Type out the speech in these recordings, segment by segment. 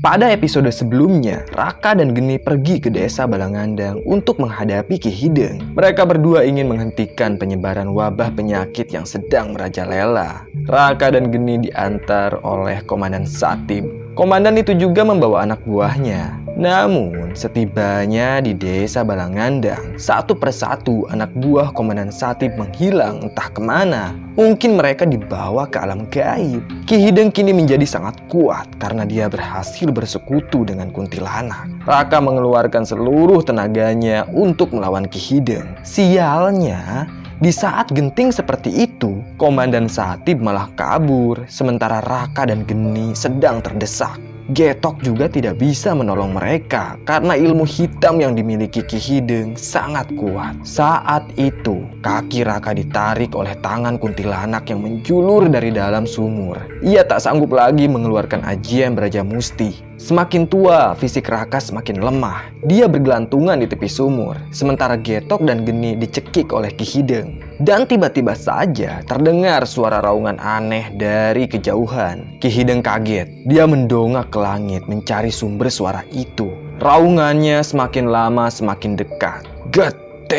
Pada episode sebelumnya, Raka dan Geni pergi ke desa Balangandang untuk menghadapi Ki Hideng. Mereka berdua ingin menghentikan penyebaran wabah penyakit yang sedang merajalela. Raka dan Geni diantar oleh Komandan Satib. Komandan itu juga membawa anak buahnya. Namun, setibanya di desa Balangandang, satu persatu anak buah Komandan Satib menghilang entah kemana. Mungkin mereka dibawa ke alam gaib. Ki Hideng kini menjadi sangat kuat karena dia berhasil bersekutu dengan kuntilanak. Raka mengeluarkan seluruh tenaganya untuk melawan Ki Hideng. Sialnya, di saat genting seperti itu, Komandan Satib malah kabur, sementara Raka dan Geni sedang terdesak. Getok juga tidak bisa menolong mereka karena ilmu hitam yang dimiliki Ki Hideng sangat kuat. Saat itu, kaki Raka ditarik oleh tangan kuntilanak yang menjulur dari dalam sumur. Ia tak sanggup lagi mengeluarkan ajian Braja Musti. Semakin tua, fisik Raka semakin lemah. Dia bergelantungan di tepi sumur, sementara Getok dan Geni dicekik oleh Ki Hideng. Dan tiba-tiba saja terdengar suara raungan aneh dari kejauhan. Ki Hideng kaget. Dia mendongak ke langit mencari sumber suara itu. Raungannya semakin lama semakin dekat. Geteh!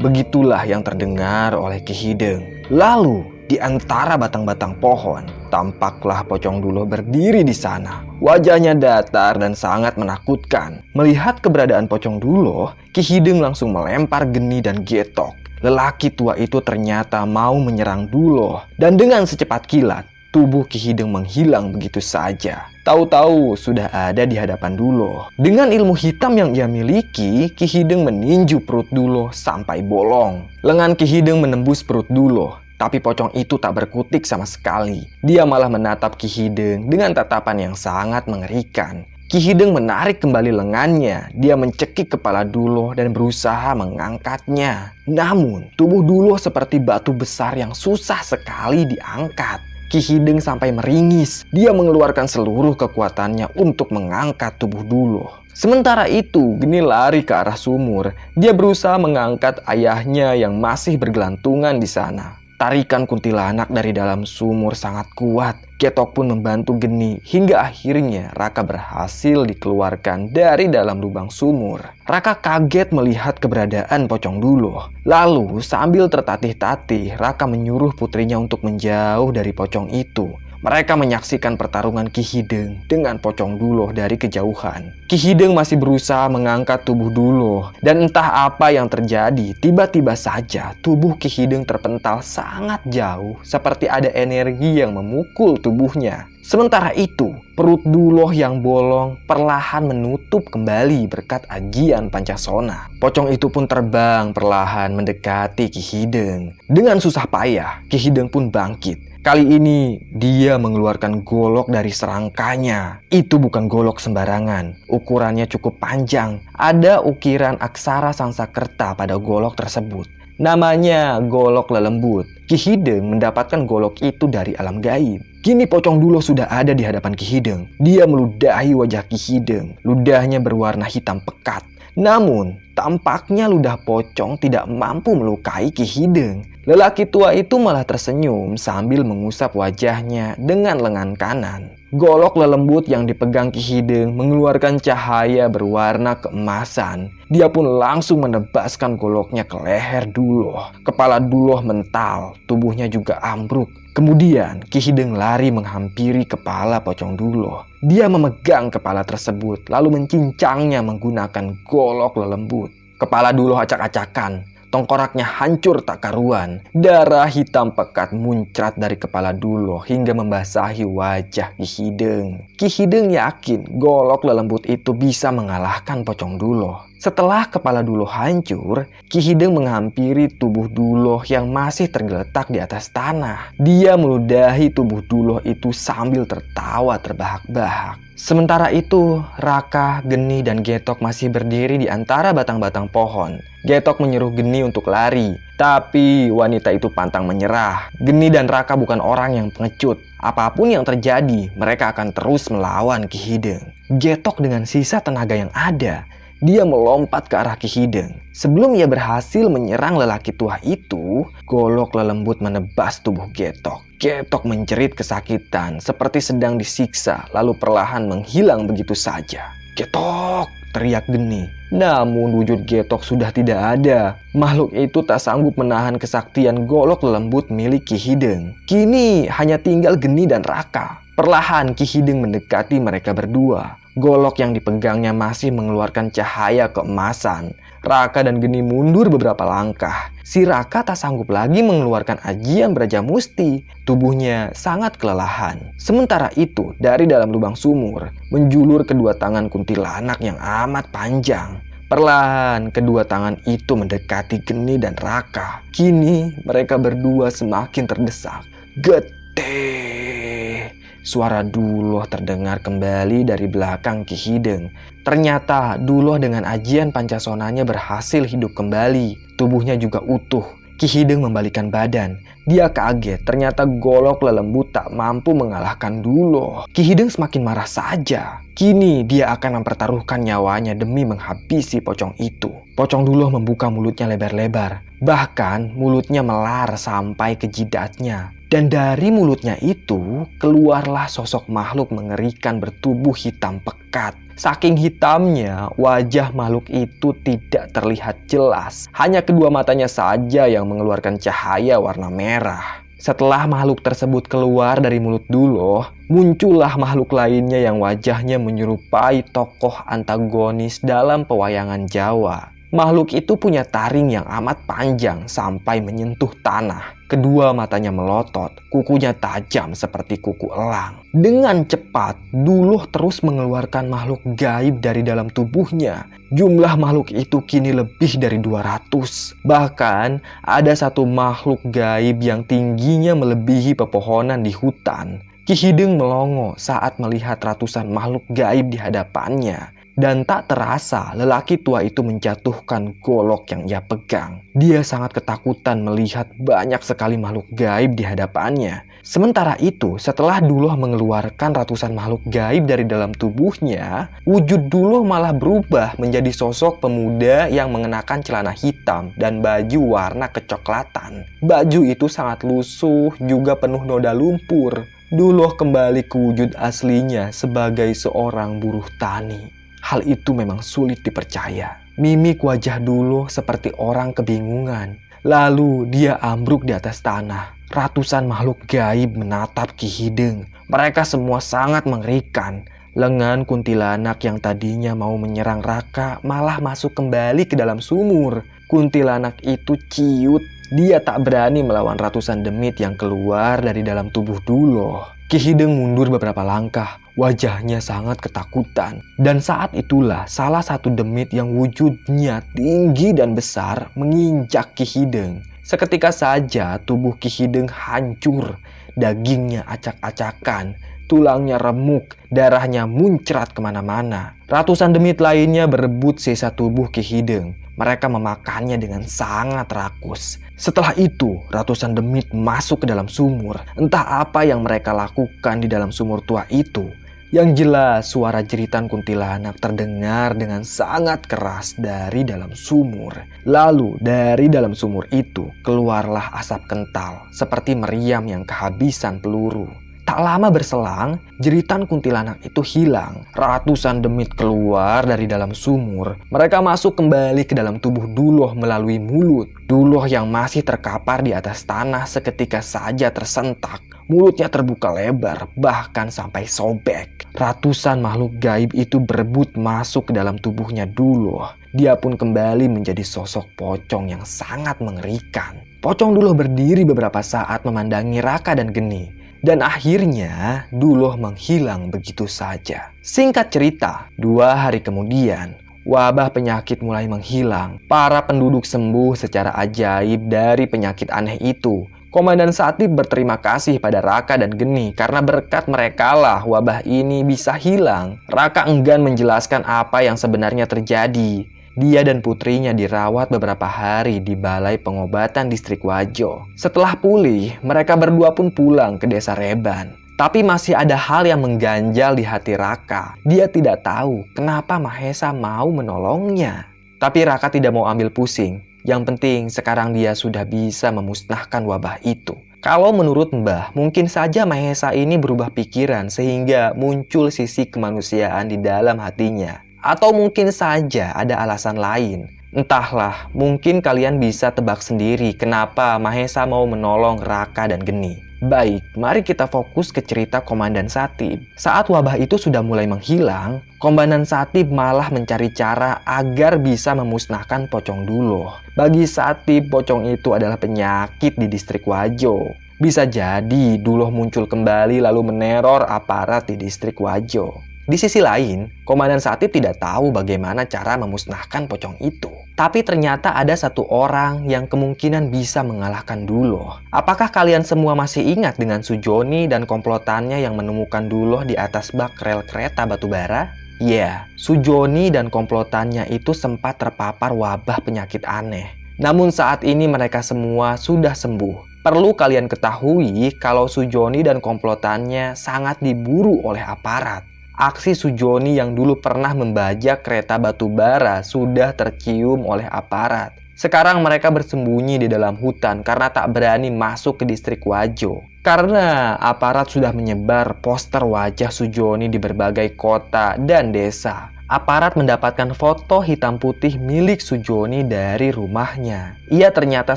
Begitulah yang terdengar oleh Ki Hideng. Lalu, di antara batang-batang pohon, tampaklah Pocong Duloh berdiri di sana. Wajahnya datar dan sangat menakutkan. Melihat keberadaan Pocong Duloh, Ki Hideng langsung melempar Geni dan Getok. Lelaki tua itu ternyata mau menyerang Duloh. Dan dengan secepat kilat, tubuh Ki Hideng menghilang begitu saja. Tahu-tahu sudah ada di hadapan Duloh. Dengan ilmu hitam yang ia miliki, Ki Hideng meninju perut Duloh sampai bolong. Lengan Ki Hideng menembus perut Duloh. Tapi pocong itu tak berkutik sama sekali. Dia malah menatap Ki Hideng dengan tatapan yang sangat mengerikan. Ki Hideng menarik kembali lengannya. Dia mencekik kepala Duloh dan berusaha mengangkatnya. Namun, tubuh Duloh seperti batu besar yang susah sekali diangkat. Ki Hideng sampai meringis. Dia mengeluarkan seluruh kekuatannya untuk mengangkat tubuh Duloh. Sementara itu, Geni lari ke arah sumur. Dia berusaha mengangkat ayahnya yang masih bergelantungan di sana. Tarikan kuntilanak dari dalam sumur sangat kuat. Getok pun membantu Geni hingga akhirnya Raka berhasil dikeluarkan dari dalam lubang sumur. Raka kaget melihat keberadaan Pocong Duloh. Lalu sambil tertatih-tatih, Raka menyuruh putrinya untuk menjauh dari pocong itu. Mereka menyaksikan pertarungan Ki Hideng dengan Pocong Duloh dari kejauhan. Ki Hideng masih berusaha mengangkat tubuh Duloh. Dan entah apa yang terjadi, tiba-tiba saja tubuh Ki Hideng terpental sangat jauh. Seperti ada energi yang memukul tubuhnya. Sementara itu, perut Duloh yang bolong perlahan menutup kembali berkat ajian Pancasona. Pocong itu pun terbang perlahan mendekati Ki Hideng. Dengan susah payah, Ki Hideng pun bangkit. Kali ini, dia mengeluarkan golok dari serangkanya. Itu bukan golok sembarangan. Ukurannya cukup panjang. Ada ukiran aksara Sangsakerta pada golok tersebut. Namanya golok lelembut. Ki Hideng mendapatkan golok itu dari alam gaib. Kini Pocong Duloh sudah ada di hadapan Ki Hideng. Dia meludahi wajah Ki Hideng. Ludahnya berwarna hitam pekat. Namun, tampaknya ludah pocong tidak mampu melukai Ki Hideng. Lelaki tua itu malah tersenyum sambil mengusap wajahnya dengan lengan kanan. Golok lelembut yang dipegang Ki Hideng mengeluarkan cahaya berwarna keemasan. Dia pun langsung menebaskan goloknya ke leher Duloh. Kepala Duloh mental, tubuhnya juga ambruk. Kemudian Ki Hideng lari menghampiri kepala Pocong Duloh. Dia memegang kepala tersebut lalu mencincangnya menggunakan golok lelembut. Kepala Duloh acak-acakan. Tengkoraknya hancur tak karuan. Darah hitam pekat muncrat dari kepala Duloh hingga membasahi wajah Ki Hideng. Ki Hideng yakin golok lelembut itu bisa mengalahkan Pocong Duloh. Setelah kepala Duloh hancur, Ki Hideng menghampiri tubuh Duloh yang masih tergeletak di atas tanah. Dia meludahi tubuh Duloh itu sambil tertawa terbahak-bahak. Sementara itu, Raka, Geni, dan Getok masih berdiri di antara batang-batang pohon. Getok menyuruh Geni untuk lari, tapi wanita itu pantang menyerah. Geni dan Raka bukan orang yang pengecut. Apapun yang terjadi, mereka akan terus melawan Ki Hideng. Getok dengan sisa tenaga yang ada, dia melompat ke arah Ki Hideng. Sebelum ia berhasil menyerang lelaki tua itu, golok lelembut menebas tubuh Getok. Getok menjerit kesakitan seperti sedang disiksa, lalu perlahan menghilang begitu saja. "Getok!" teriak Geni. Namun wujud Getok sudah tidak ada. Makhluk itu tak sanggup menahan kesaktian golok lelembut milik Ki Hideng. Kini hanya tinggal Geni dan Raka. Perlahan Ki Hideng mendekati mereka berdua. Golok yang dipegangnya masih mengeluarkan cahaya keemasan. Raka dan Geni mundur beberapa langkah. Si Raka tak sanggup lagi mengeluarkan ajian Braja Musti. Tubuhnya sangat kelelahan. Sementara itu, dari dalam lubang sumur, menjulur kedua tangan kuntilanak yang amat panjang. Perlahan, kedua tangan itu mendekati Geni dan Raka. Kini, mereka berdua semakin terdesak. "Getih!" Suara Duloh terdengar kembali dari belakang Ki Hideng. Ternyata Duloh dengan ajian pancasonanya berhasil hidup kembali. Tubuhnya juga utuh. Ki Hideng membalikkan badan. Dia kaget, ternyata golok lelembut tak mampu mengalahkan Duloh. Ki Hideng semakin marah saja. Kini dia akan mempertaruhkan nyawanya demi menghabisi pocong itu. Pocong Duloh membuka mulutnya lebar-lebar. Bahkan mulutnya melar sampai ke jidatnya. Dan dari mulutnya itu keluarlah sosok makhluk mengerikan bertubuh hitam pekat. Saking hitamnya, wajah makhluk itu tidak terlihat jelas. Hanya kedua matanya saja yang mengeluarkan cahaya warna merah. Setelah makhluk tersebut keluar dari mulut Duloh, muncullah makhluk lainnya yang wajahnya menyerupai tokoh antagonis dalam pewayangan Jawa. Makhluk itu punya taring yang amat panjang sampai menyentuh tanah. Kedua matanya melotot, kukunya tajam seperti kuku elang. Dengan cepat, Duloh terus mengeluarkan makhluk gaib dari dalam tubuhnya. Jumlah makhluk itu kini lebih dari 200. Bahkan, ada satu makhluk gaib yang tingginya melebihi pepohonan di hutan. Ki Hideng melongo saat melihat ratusan makhluk gaib di hadapannya. Dan tak terasa lelaki tua itu menjatuhkan golok yang ia pegang. Dia sangat ketakutan melihat banyak sekali makhluk gaib di hadapannya. Sementara itu, setelah Duloh mengeluarkan ratusan makhluk gaib dari dalam tubuhnya, wujud Duloh malah berubah menjadi sosok pemuda yang mengenakan celana hitam dan baju warna kecoklatan. Baju itu sangat lusuh, juga penuh noda lumpur. Duloh kembali ke wujud aslinya sebagai seorang buruh tani. Hal itu memang sulit dipercaya. Mimik wajah Duloh seperti orang kebingungan. Lalu dia ambruk di atas tanah. Ratusan makhluk gaib menatap Ki Hideng. Mereka semua sangat mengerikan. Lengan kuntilanak yang tadinya mau menyerang Raka malah masuk kembali ke dalam sumur. Kuntilanak itu ciut. Dia tak berani melawan ratusan demit yang keluar dari dalam tubuh Duloh. Ki Hideng mundur beberapa langkah. Wajahnya sangat ketakutan. Dan saat itulah salah satu demit yang wujudnya tinggi dan besar menginjak Ki Hideng. Seketika saja tubuh Ki Hideng hancur. Dagingnya acak-acakan. Tulangnya remuk. Darahnya muncrat kemana-mana. Ratusan demit lainnya berebut sisa tubuh Ki Hideng. Mereka memakannya dengan sangat rakus. Setelah itu, ratusan demit masuk ke dalam sumur. Entah apa yang mereka lakukan di dalam sumur tua itu. Yang jelas, suara jeritan kuntilanak terdengar dengan sangat keras dari dalam sumur. Lalu, dari dalam sumur itu, keluarlah asap kental, seperti meriam yang kehabisan peluru. Tak lama berselang, jeritan kuntilanak itu hilang. Ratusan demit keluar dari dalam sumur. Mereka masuk kembali ke dalam tubuh Duloh melalui mulut. Duloh yang masih terkapar di atas tanah seketika saja tersentak. Mulutnya terbuka lebar, bahkan sampai sobek. Ratusan makhluk gaib itu berebut masuk ke dalam tubuhnya Duloh. Dia pun kembali menjadi sosok pocong yang sangat mengerikan. Pocong Duloh berdiri beberapa saat memandangi Raka dan Geni. Dan akhirnya Duloh menghilang begitu saja. Singkat cerita, 2 hari kemudian, wabah penyakit mulai menghilang. Para penduduk sembuh secara ajaib dari penyakit aneh itu. Komandan Satib berterima kasih pada Raka dan Geni karena berkat merekalah wabah ini bisa hilang. Raka enggan menjelaskan apa yang sebenarnya terjadi. Dia dan putrinya dirawat beberapa hari di Balai Pengobatan Distrik Wajo. Setelah pulih, mereka berdua pun pulang ke desa Reban. Tapi masih ada hal yang mengganjal di hati Raka. Dia tidak tahu kenapa Mahesa mau menolongnya. Tapi Raka tidak mau ambil pusing. Yang penting sekarang dia sudah bisa memusnahkan wabah itu. Kalau menurut Mbah, mungkin saja Mahesa ini berubah pikiran sehingga muncul sisi kemanusiaan di dalam hatinya. Atau mungkin saja ada alasan lain. Entahlah, mungkin kalian bisa tebak sendiri kenapa Mahesa mau menolong Raka dan Geni. Baik, mari kita fokus ke cerita Komandan Satib. Saat wabah itu sudah mulai menghilang, Komandan Satib malah mencari cara agar bisa memusnahkan Pocong Duloh. Bagi Satib, Pocong itu adalah penyakit di distrik Wajo. Bisa jadi Duloh muncul kembali lalu meneror aparat di distrik Wajo. Di sisi lain, Komandan Satib tidak tahu bagaimana cara memusnahkan pocong itu. Tapi ternyata ada satu orang yang kemungkinan bisa mengalahkan Duloh. Apakah kalian semua masih ingat dengan Sujoni dan komplotannya yang menemukan Duloh di atas bak rel kereta batubara? Ya, Sujoni dan komplotannya itu sempat terpapar wabah penyakit aneh. Namun saat ini mereka semua sudah sembuh. Perlu kalian ketahui kalau Sujoni dan komplotannya sangat diburu oleh aparat. Aksi Sujoni yang dulu pernah membajak kereta batubara sudah tercium oleh aparat. Sekarang mereka bersembunyi di dalam hutan karena tak berani masuk ke distrik Wajo. Karena aparat sudah menyebar poster wajah Sujoni di berbagai kota dan desa. Aparat mendapatkan foto hitam putih milik Sujoni dari rumahnya. Ia ternyata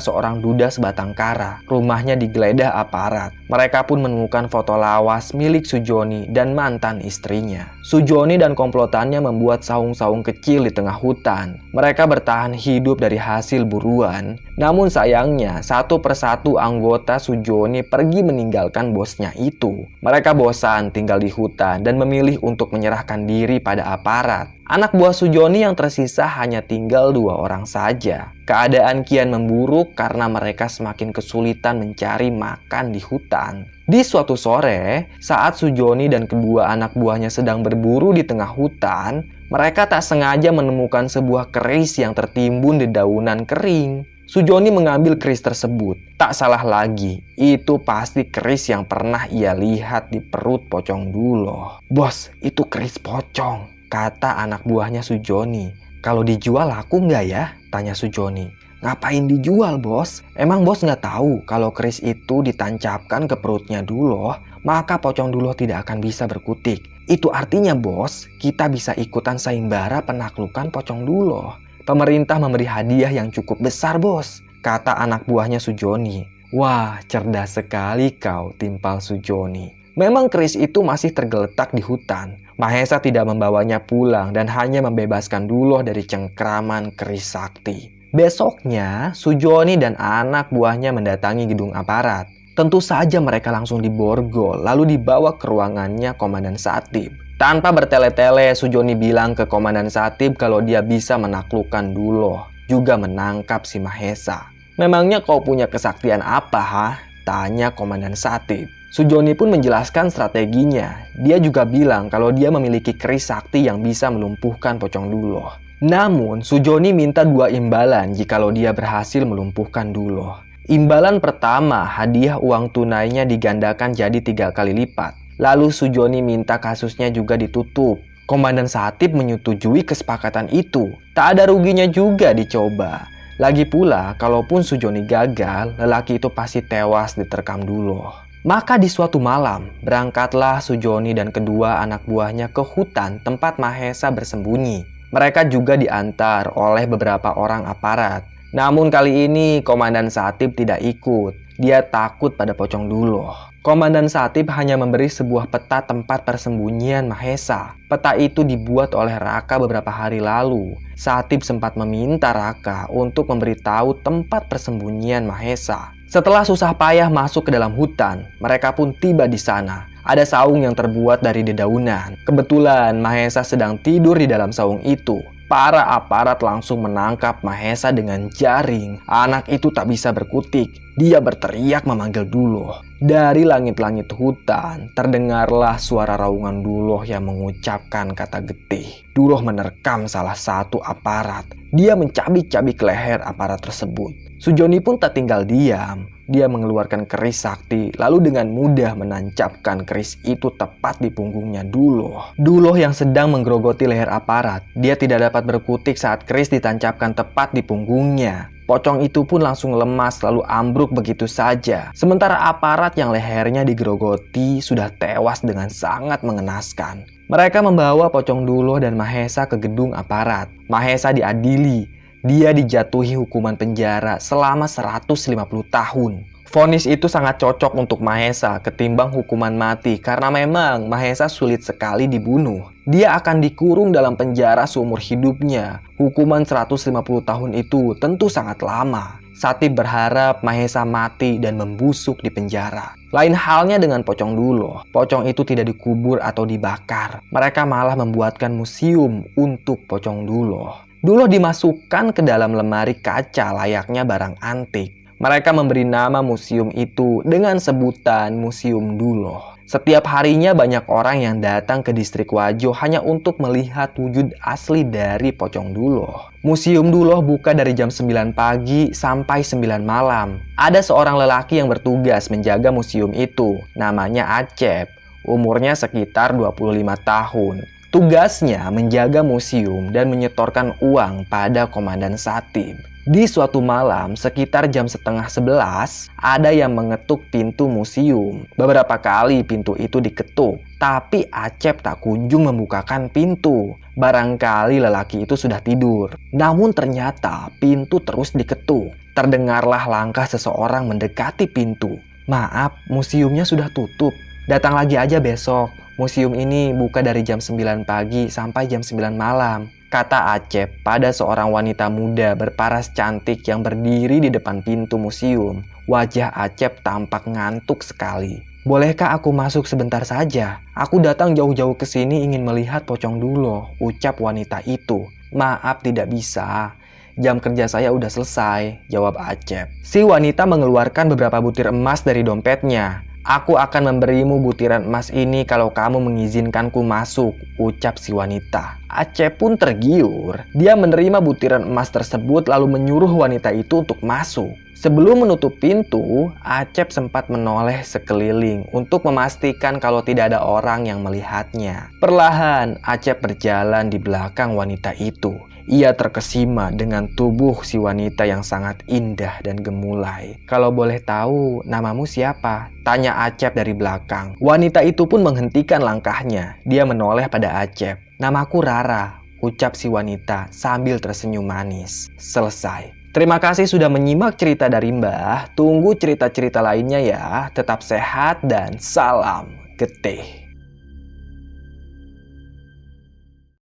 seorang duda sebatang kara. Rumahnya digeledah aparat. Mereka pun menemukan foto lawas milik Sujoni dan mantan istrinya. Sujoni dan komplotannya membuat saung-saung kecil di tengah hutan. Mereka bertahan hidup dari hasil buruan. Namun sayangnya, satu persatu anggota Sujoni pergi meninggalkan bosnya itu. Mereka bosan tinggal di hutan dan memilih untuk menyerahkan diri pada aparat. Anak buah Sujoni yang tersisa hanya tinggal 2 orang saja. Keadaan kian memburuk karena mereka semakin kesulitan mencari makan di hutan. Di suatu sore, saat Sujoni dan kedua anak buahnya sedang berburu di tengah hutan, mereka tak sengaja menemukan sebuah keris yang tertimbun di daunan kering. Sujoni mengambil keris tersebut. Tak salah lagi, itu pasti keris yang pernah ia lihat di perut Pocong Duloh. "Bos, itu keris pocong," kata anak buahnya Sujoni. "Kalau dijual laku nggak ya?" tanya Sujoni. "Ngapain dijual, bos? Emang bos nggak tahu kalau keris itu ditancapkan ke perutnya Duloh, maka Pocong Duloh tidak akan bisa berkutik. Itu artinya, bos, kita bisa ikutan sayembara penaklukan Pocong Duloh. Pemerintah memberi hadiah yang cukup besar, bos," kata anak buahnya Sujoni. "Wah, cerdas sekali kau," timpal Sujoni. Memang keris itu masih tergeletak di hutan. Mahesa tidak membawanya pulang dan hanya membebaskan Duloh dari cengkraman keris sakti. Besoknya, Sujoni dan anak buahnya mendatangi gedung aparat. Tentu saja mereka langsung diborgol lalu dibawa ke ruangannya Komandan Satib. Tanpa bertele-tele, Sujoni bilang ke Komandan Satib kalau dia bisa menaklukkan Duloh, juga menangkap si Mahesa. "Memangnya kau punya kesaktian apa, ha?" tanya Komandan Satib. Sujoni pun menjelaskan strateginya. Dia juga bilang kalau dia memiliki keris sakti yang bisa melumpuhkan Pocong Duloh. Namun, Sujoni minta 2 imbalan jikalau dia berhasil melumpuhkan Duloh. Imbalan pertama, hadiah uang tunainya digandakan jadi 3 kali lipat. Lalu Sujoni minta kasusnya juga ditutup. Komandan Satib menyetujui kesepakatan itu. Tak ada ruginya juga dicoba. Lagi pula, kalaupun Sujoni gagal, lelaki itu pasti tewas diterkam Duloh. Maka di suatu malam, berangkatlah Sujoni dan kedua anak buahnya ke hutan tempat Mahesa bersembunyi. Mereka juga diantar oleh beberapa orang aparat. Namun kali ini Komandan Satib tidak ikut. Dia takut pada Pocong Duloh. Komandan Satib hanya memberi sebuah peta tempat persembunyian Mahesa. Peta itu dibuat oleh Raka beberapa hari lalu. Satib sempat meminta Raka untuk memberitahu tempat persembunyian Mahesa. Setelah susah payah masuk ke dalam hutan, mereka pun tiba di sana. Ada saung yang terbuat dari dedaunan. Kebetulan Mahesa sedang tidur di dalam saung itu. Para aparat langsung menangkap Mahesa dengan jaring. Anak itu tak bisa berkutik. Dia berteriak memanggil Duloh. Dari langit-langit hutan, terdengarlah suara raungan Duloh yang mengucapkan kata getih. Duloh menerkam salah satu aparat. Dia mencabik-cabik leher aparat tersebut. Sujoni pun tak tinggal diam. Dia mengeluarkan keris sakti, lalu dengan mudah menancapkan keris itu tepat di punggungnya Duloh. Duloh yang sedang menggerogoti leher aparat. Dia tidak dapat berkutik saat keris ditancapkan tepat di punggungnya. Pocong itu pun langsung lemas lalu ambruk begitu saja. Sementara aparat yang lehernya digerogoti sudah tewas dengan sangat mengenaskan. Mereka membawa Pocong Duloh dan Mahesa ke gedung aparat. Mahesa diadili. Dia dijatuhi hukuman penjara selama 150 tahun. Vonis itu sangat cocok untuk Mahesa ketimbang hukuman mati karena memang Mahesa sulit sekali dibunuh. Dia akan dikurung dalam penjara seumur hidupnya. Hukuman 150 tahun itu tentu sangat lama. Satib berharap Mahesa mati dan membusuk di penjara. Lain halnya dengan Pocong Duloh. Pocong itu tidak dikubur atau dibakar. Mereka malah membuatkan museum untuk Pocong Duloh. Duloh dimasukkan ke dalam lemari kaca layaknya barang antik. Mereka memberi nama museum itu dengan sebutan Museum Duloh. Setiap harinya banyak orang yang datang ke distrik Wajo hanya untuk melihat wujud asli dari Pocong Duloh. Museum Duloh buka dari jam 9 pagi sampai 9 malam. Ada seorang lelaki yang bertugas menjaga museum itu. Namanya Acep. Umurnya sekitar 25 tahun. Tugasnya menjaga museum dan menyetorkan uang pada Komandan Satib. Di suatu malam, sekitar jam setengah 11, ada yang mengetuk pintu museum. Beberapa kali pintu itu diketuk, tapi Acep tak kunjung membukakan pintu. Barangkali lelaki itu sudah tidur. Namun ternyata pintu terus diketuk. Terdengarlah langkah seseorang mendekati pintu. "Maaf, museumnya sudah tutup. Datang lagi aja besok. Museum ini buka dari jam 9 pagi sampai jam 9 malam," kata Acep pada seorang wanita muda berparas cantik yang berdiri di depan pintu museum. Wajah Acep tampak ngantuk sekali. "Bolehkah aku masuk sebentar saja? Aku datang jauh-jauh ke sini ingin melihat Pocong Duloh," ucap wanita itu. "Maaf, tidak bisa. Jam kerja saya udah selesai," jawab Acep. Si wanita mengeluarkan beberapa butir emas dari dompetnya. "Aku akan memberimu butiran emas ini kalau kamu mengizinkanku masuk," ucap si wanita. Acep pun tergiur. Dia menerima butiran emas tersebut lalu menyuruh wanita itu untuk masuk. Sebelum menutup pintu, Acep sempat menoleh sekeliling untuk memastikan kalau tidak ada orang yang melihatnya. Perlahan, Acep berjalan di belakang wanita itu. Ia terkesima dengan tubuh si wanita yang sangat indah dan gemulai. "Kalau boleh tahu, namamu siapa?" tanya Acep dari belakang. Wanita itu pun menghentikan langkahnya. Dia menoleh pada Acep. "Namaku Rara," ucap si wanita sambil tersenyum manis. Selesai. Terima kasih sudah menyimak cerita dari Mbah. Tunggu cerita-cerita lainnya ya. Tetap sehat dan salam getih.